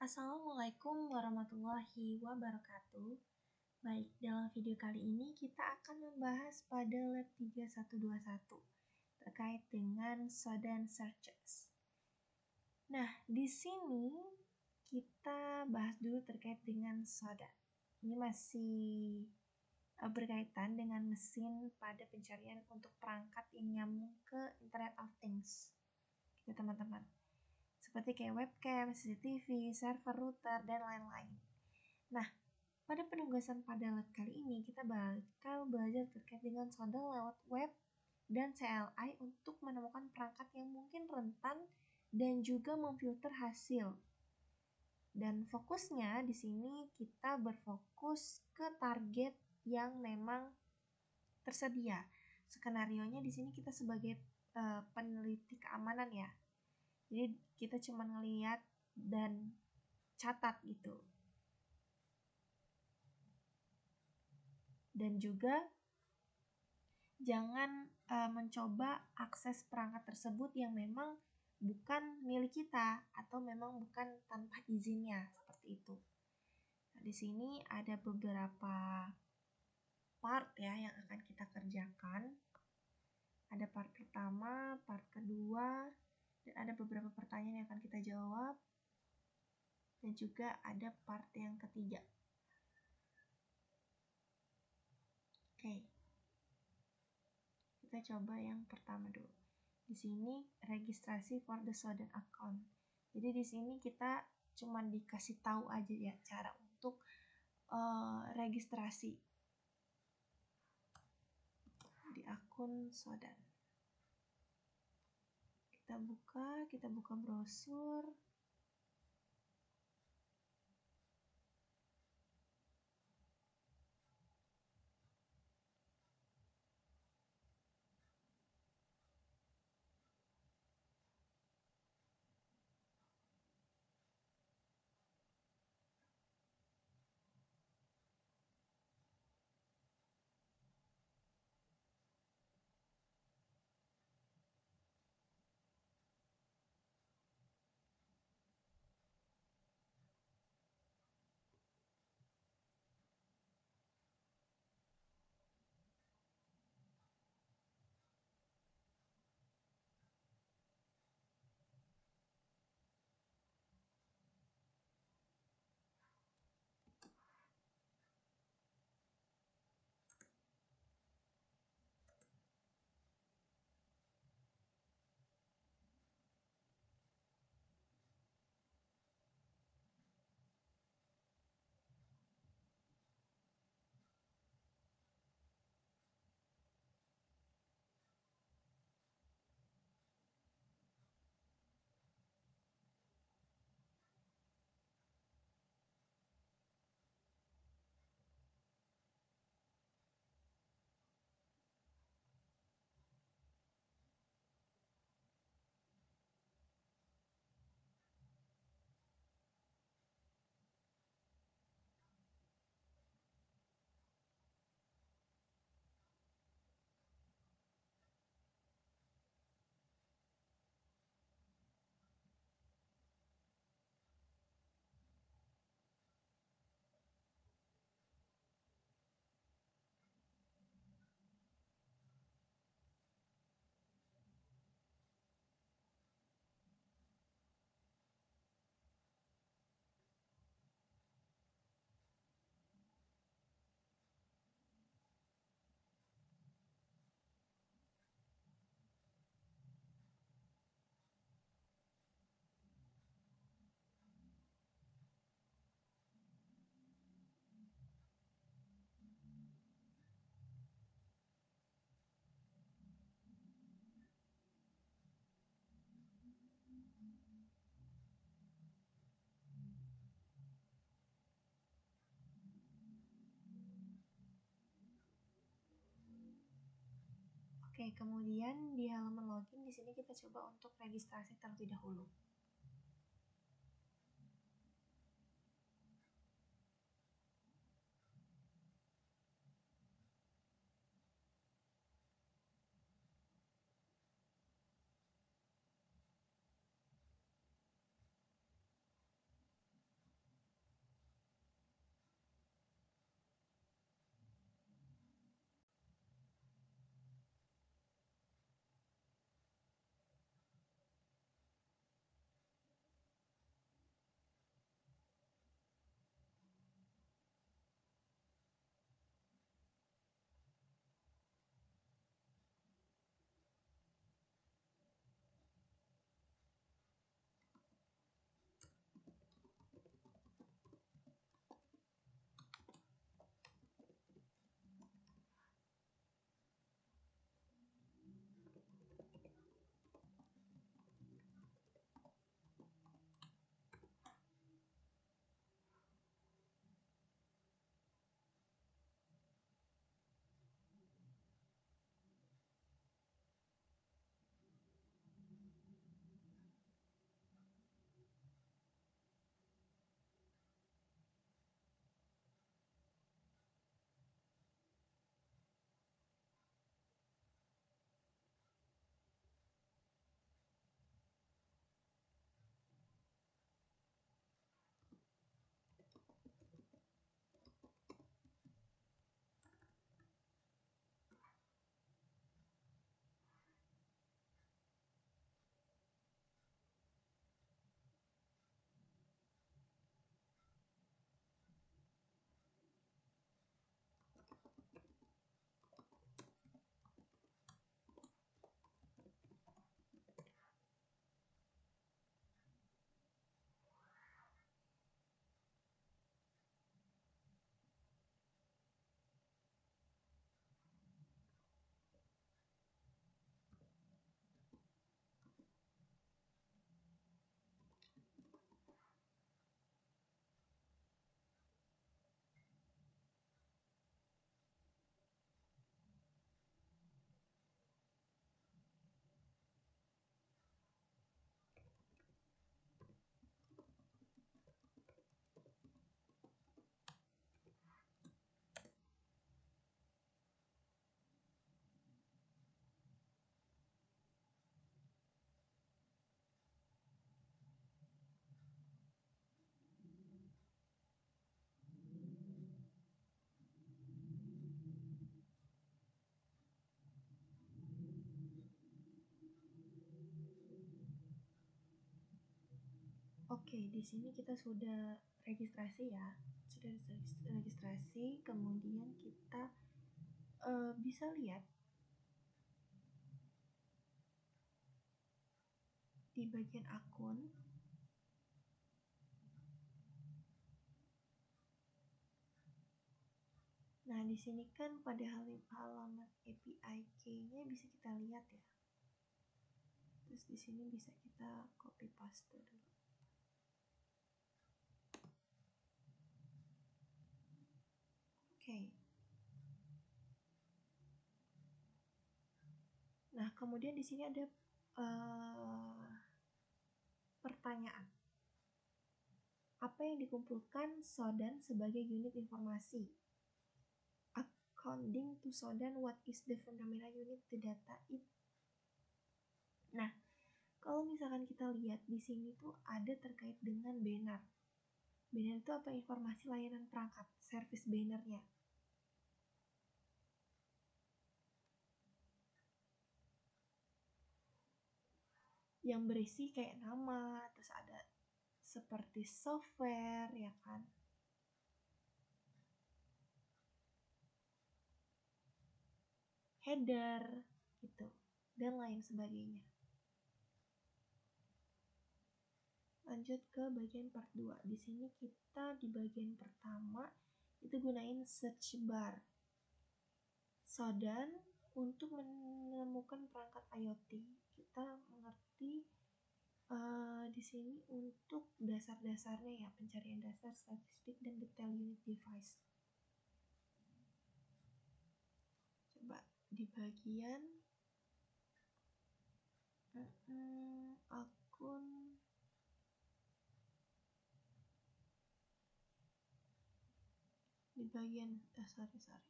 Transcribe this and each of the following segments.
Assalamualaikum warahmatullahi wabarakatuh. Baik, dalam video kali ini kita akan membahas pada lab 3121 terkait dengan Shodan searches. Nah, di sini kita bahas dulu terkait dengan Shodan. Ini masih berkaitan dengan mesin pada pencarian untuk perangkat yang nyambung ke Internet of Things. Gitu teman-teman. Seperti kayak webcam, CCTV, server, router, dan lain-lain. Nah, pada penugasan pada lab kali ini kita bakal belajar terkait dengan Shodan lewat web dan CLI untuk menemukan perangkat yang mungkin rentan dan juga memfilter hasil. Dan fokusnya di sini kita berfokus ke target yang memang tersedia. Skenarionya di sini kita sebagai peneliti keamanan ya. Jadi kita cuma ngeliat dan catat gitu. Dan juga jangan mencoba akses perangkat tersebut yang memang bukan milik kita atau memang bukan tanpa izinnya, seperti itu. Nah, di sini ada beberapa part ya yang akan kita kerjakan. Ada part pertama, part kedua, dan ada beberapa pertanyaan yang akan kita jawab. Dan juga ada part yang ketiga. Oke. Kita coba yang pertama dulu. Di sini registrasi for the Shodan account. Jadi di sini kita cuma dikasih tahu aja ya cara untuk registrasi di akun Shodan. Kita buka brosur. Oke, kemudian di halaman login di sini kita coba untuk registrasi terlebih dahulu. Oke, di sini kita sudah registrasi ya. Sudah registrasi, kemudian kita bisa lihat di bagian akun. Nah, di sini kan pada halaman API key-nya bisa kita lihat ya. Terus di sini bisa kita copy paste dulu. Oke. Nah, kemudian di sini ada pertanyaan. Apa yang dikumpulkan Sodan sebagai unit informasi? According to Sodan, what is the fundamental unit the data it? Nah, kalau misalkan kita lihat di sini tuh ada terkait dengan banner. Banner itu apa? Informasi layanan perangkat, service bannernya. Yang berisi kayak nama, terus ada seperti software, ya kan? Header, gitu, dan lain sebagainya. Lanjut ke bagian part 2. Di sini kita di bagian pertama itu gunain search bar. Sodan untuk menemukan perangkat IoT. Kita mengerti di sini untuk dasar-dasarnya ya, pencarian dasar, statistik, dan detail unit device. Coba di bagian akun di bagian sorry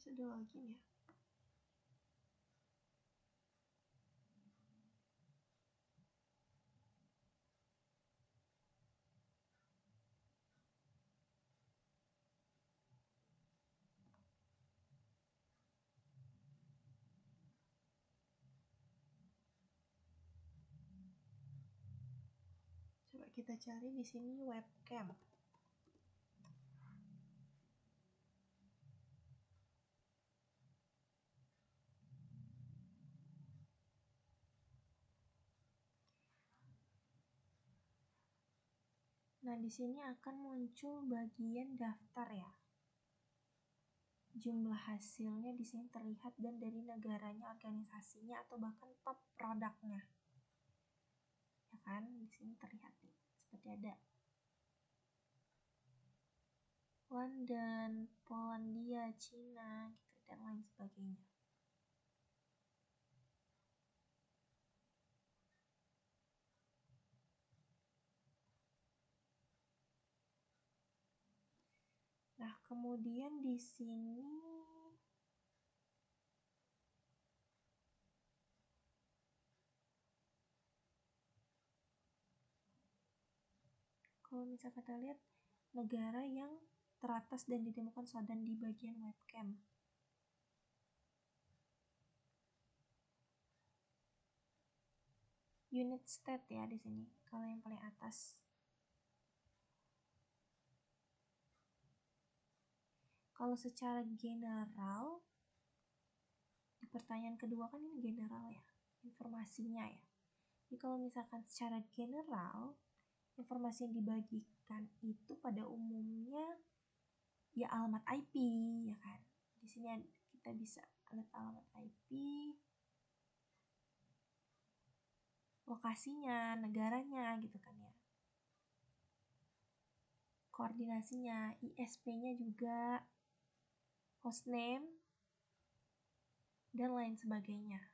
sudah login ya. Coba kita cari di sini webcam. Nah, di sini akan muncul bagian daftar ya. Jumlah hasilnya di sini terlihat dan dari negaranya, organisasinya, atau bahkan top produknya. Ya kan, di sini terlihat nih, seperti ada London, Polandia, Cina, gitu, dan lain sebagainya. Nah, kemudian di sini kalau misalnya kita lihat negara yang teratas dan ditemukan Sodan di bagian webcam. Unit state ya di sini, kalau yang paling atas. Kalau secara general, di pertanyaan kedua kan ini general ya, informasinya ya. Jadi kalau misalkan secara general, informasi yang dibagikan itu pada umumnya ya alamat IP, ya kan. Di sini kita bisa lihat alamat IP, lokasinya, negaranya gitu kan ya. Koordinasinya, ISP-nya juga, hostname, dan lain sebagainya.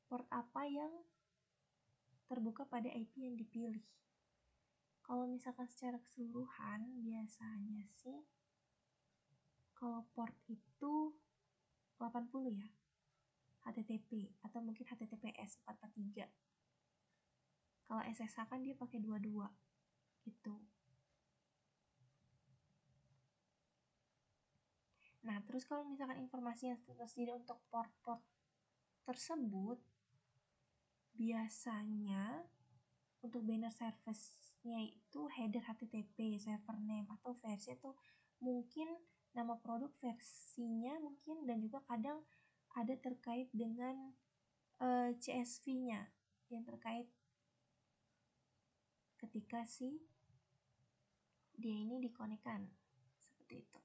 Port apa yang terbuka pada IP yang dipilih. Kalau misalkan secara keseluruhan, biasanya sih kalau port itu 80 ya, HTTP atau mungkin HTTPS 443. Kalau SSH kan dia pakai 22 gitu. Nah, terus kalau misalkan informasi yang tersedia untuk port-port tersebut, biasanya untuk banner service-nya itu header HTTP, server name, atau versi, atau mungkin nama produk, versinya mungkin, dan juga kadang ada terkait dengan CSV-nya yang terkait ketika si dia ini dikonekkan, seperti itu.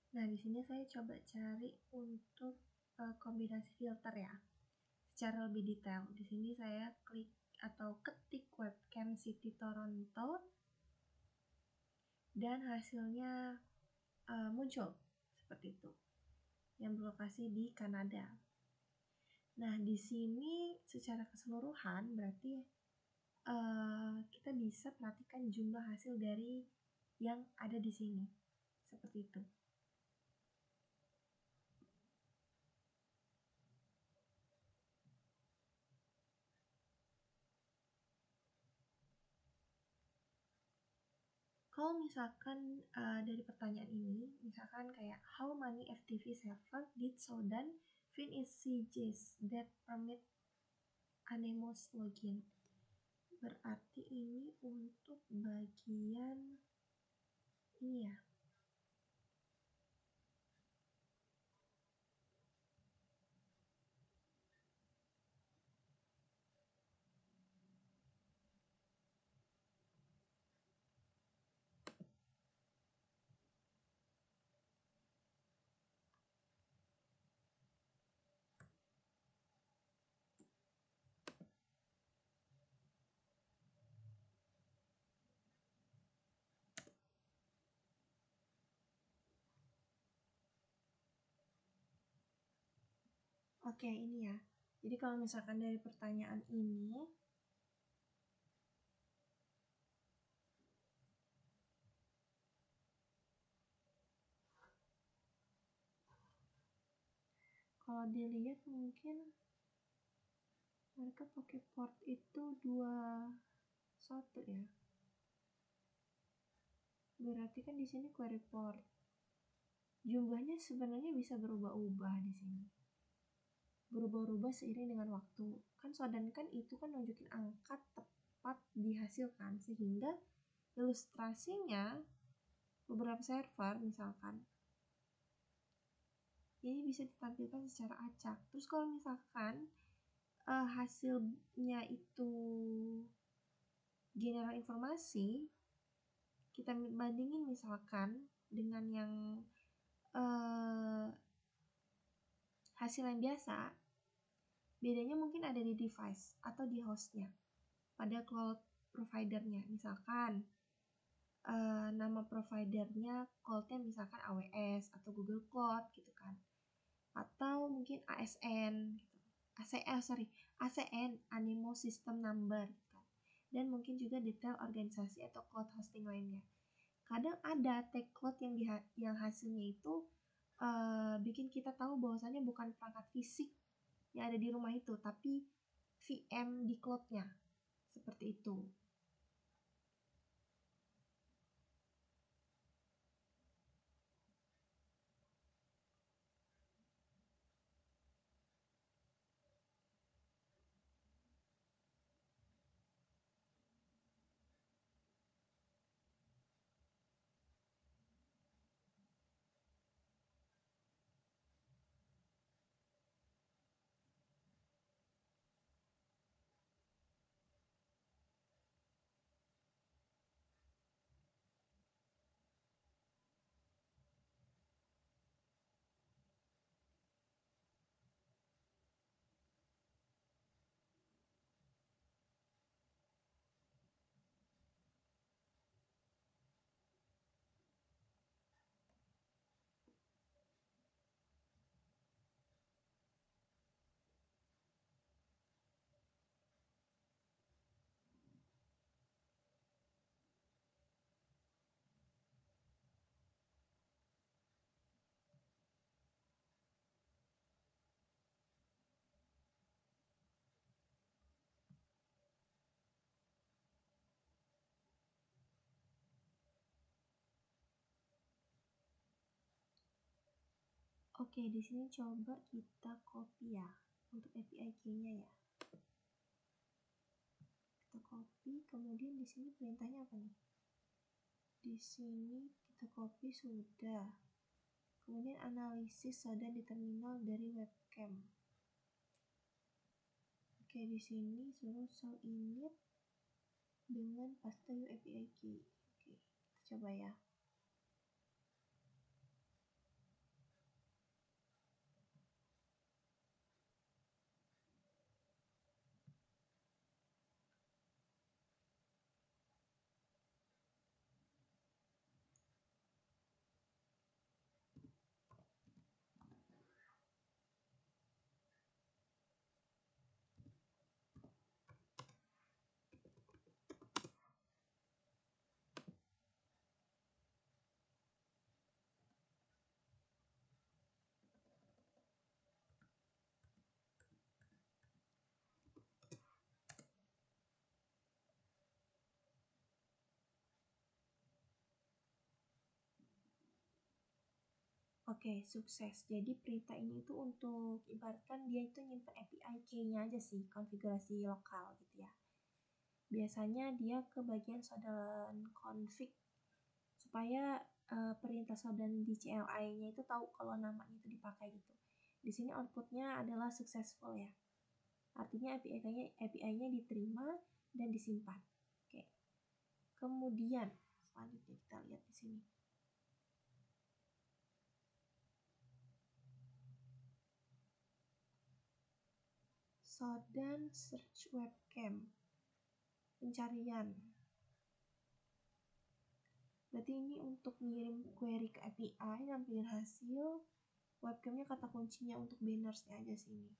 Nah, di sini saya coba cari untuk kombinasi filter ya, secara lebih detail. Di sini saya klik atau ketik webcam City Toronto dan hasilnya muncul seperti itu, yang berlokasi di Kanada. Nah, di sini secara keseluruhan berarti kita bisa perhatikan jumlah hasil dari yang ada di sini, seperti itu. Kalau misalkan dari pertanyaan ini, misalkan kayak how many FTP server did Sodan fin is CJs that permit anonymous login? Berarti ini untuk bagian ini ya. Oke, ini ya. Jadi kalau misalkan dari pertanyaan ini, kalau dilihat mungkin mereka pakai port itu 21 ya. Berarti kan di sini query port. Jumlahnya sebenarnya bisa berubah-ubah di sini. Berubah-ubah seiring dengan waktu. Kan Sodan kan itu kan nunjukin angka tepat dihasilkan, sehingga ilustrasinya beberapa server misalkan ini bisa ditampilkan secara acak. Terus kalau misalkan hasilnya itu general informasi, kita bandingin misalkan dengan yang hasil yang biasa, bedanya mungkin ada di device atau di hostnya, pada cloud providernya. Misalkan nama providernya cloudnya misalkan AWS atau Google Cloud gitu kan, atau mungkin ASN gitu. ACN Anonymous System Number gitu kan. Dan mungkin juga detail organisasi atau cloud hosting lainnya. Kadang ada tag cloud yang hasilnya itu bikin kita tahu bahwasannya bukan perangkat fisik yang ada di rumah itu, tapi VM di cloudnya, seperti itu. Oke, di sini coba kita copy ya untuk API key-nya ya. Kita copy, kemudian di sini perintahnya apa nih? Di sini kita copy sudah. Kemudian analisis Sodan di terminal dari webcam. Oke, di sini suruh show init dengan paste API key. Oke, kita coba ya. Oke, sukses. Jadi perintah ini itu untuk ibaratkan dia itu nyimpen API key-nya aja sih, konfigurasi lokal gitu ya. Biasanya dia ke bagian Sodan config supaya perintah Sodan di CLI-nya itu tahu kalau namanya itu dipakai gitu. Di sini outputnya adalah successful ya. Artinya API-nya diterima dan disimpan. Oke. Kemudian selanjutnya kita lihat di sini. Sodan search webcam. Pencarian. Berarti ini untuk ngirim query ke API, nampilin hasil. Webcamnya kata kuncinya untuk bannersnya aja sini.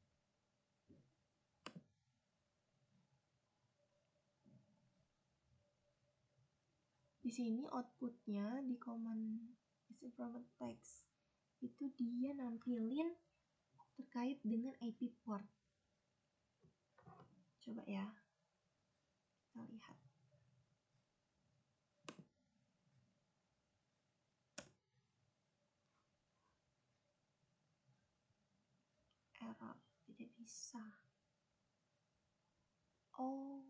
Di sini outputnya di command improvement text itu dia nampilin terkait dengan IP port. Coba ya, kita lihat. Error, tidak bisa. Oh,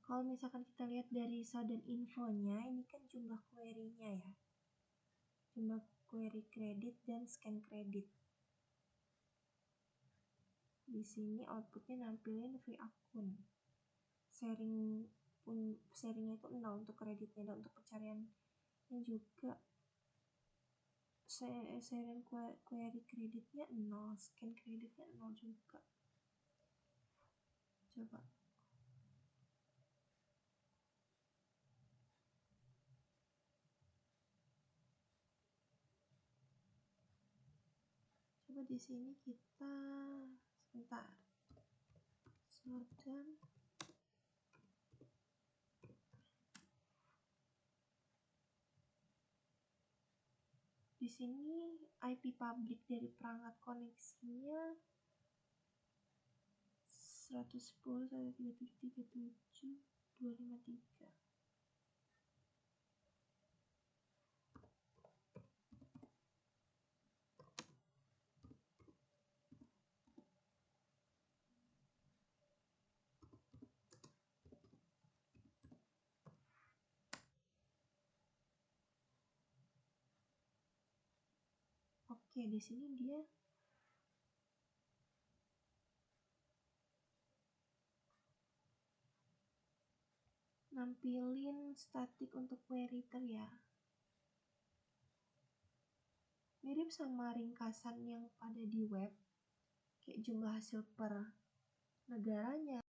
kalau misalkan kita lihat dari Sodan infonya, ini kan jumlah query-nya ya. Jumlah query kredit dan scan kredit. Di sini outputnya nampilin free akun. Sharingnya itu 0 untuk kreditnya, dan untuk pencariannya juga sharing query kreditnya 0, scan kreditnya 0 juga. Coba di sini kita sebentar. Sodan di sini IP public dari perangkat koneksinya 110.137.253. Oke, di sini dia nampilin statik untuk query ya. Mirip sama ringkasan yang ada di web, kayak jumlah hasil per negaranya,